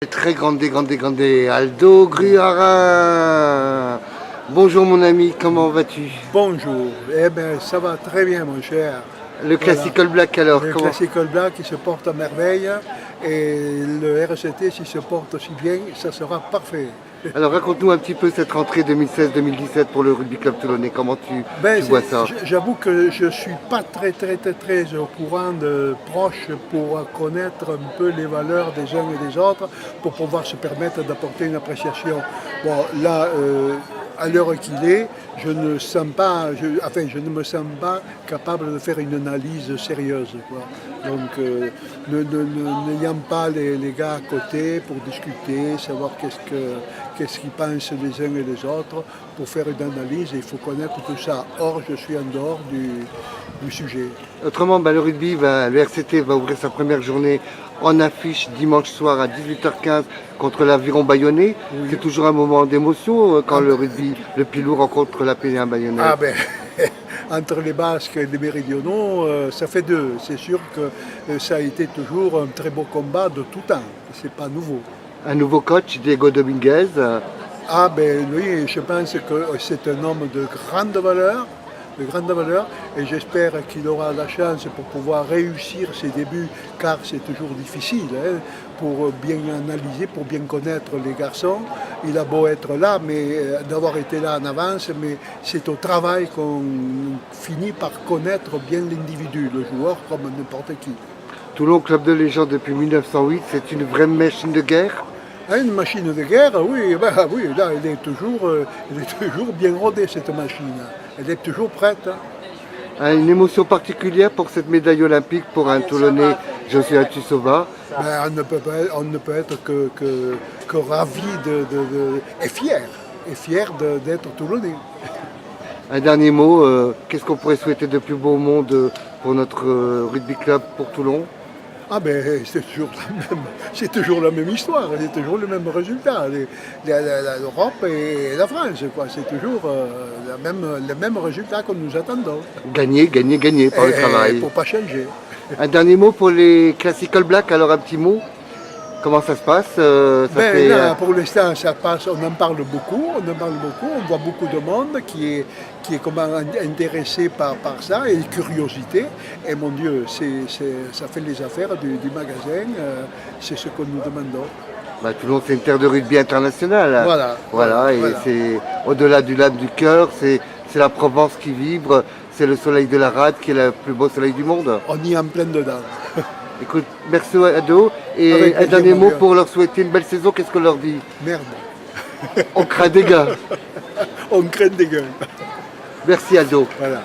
Très grande, Aldo Gruarin. Bonjour mon ami, comment vas-tu? Bonjour, eh bien ça va très bien mon cher. Le Classic All Black alors, Le comment? Classic All Black qui se porte à merveille et le RCT s'il se porte aussi bien, ça sera parfait. Alors raconte-nous un petit peu cette rentrée 2016-2017 pour le Rugby Club Toulonnais, comment tu vois ça? J'avoue que je ne suis pas très au courant de proche pour connaître un peu les valeurs des uns et des autres pour pouvoir se permettre d'apporter une appréciation. Bon là, à l'heure qu'il est, je ne me sens pas capable de faire une analyse sérieuse, quoi. Donc, n'ayant pas les gars à côté pour discuter, savoir qu'est-ce qu'ils pensent les uns et les autres, pour faire une analyse, il faut connaître tout ça. Or, je suis en dehors du sujet. Autrement, le rugby, le RCT va ouvrir sa première journée en affiche dimanche soir à 18h15 contre l'Aviron Bayonnais. Oui. C'est toujours un moment d'émotion quand le rugby, le Pilou rencontre la P1 Bayonnais. Ah ben, entre les Basques et les Méridionaux, ça fait deux. C'est sûr que ça a été toujours un très beau combat de tout temps. C'est pas nouveau. Un nouveau coach, Diego Dominguez. Ah ben oui, je pense que c'est un homme de grande valeur. Et j'espère qu'il aura la chance pour pouvoir réussir ses débuts, car c'est toujours difficile, hein, pour bien analyser, pour bien connaître les garçons. Il a beau être là, mais d'avoir été là en avance, mais c'est au travail qu'on finit par connaître bien l'individu, le joueur, comme n'importe qui. Toulon, club de légende depuis 1908, c'est une vraie machine de guerre? Une machine de guerre, oui, oui, là, elle est toujours bien rodée, cette machine. Elle est toujours prête. Une émotion particulière pour cette médaille olympique pour un Toulonnais, Joshua Tuisova. On ne peut être que ravi et fier d'être Toulonnais. Un dernier mot, qu'est-ce qu'on pourrait souhaiter de plus beau au monde pour notre rugby club pour Toulon? Ah ben c'est toujours la même histoire, c'est toujours le même résultat. L'Europe et la France, quoi. C'est toujours le même résultat que nous attendons. Gagner par le travail. Pour pas changer. Un dernier mot pour les Classic All Black, alors un petit mot. Comment ça se passe là, pour l'instant, ça passe, on en parle beaucoup, on voit beaucoup de monde qui est intéressé par ça, et curiosité. Et mon Dieu, ça fait les affaires du magasin, c'est ce que nous demandons. Toulon, c'est une terre de rugby international. Voilà. C'est au-delà du lac du cœur, c'est la Provence qui vibre, c'est le soleil de la Rade qui est le plus beau soleil du monde. On y est en plein dedans. Écoute, merci Ado. Et un dernier mot pour leur souhaiter une belle saison, qu'est-ce qu'on leur dit? Merde. On craint des gars. On craint des gars. Merci Ado. Voilà.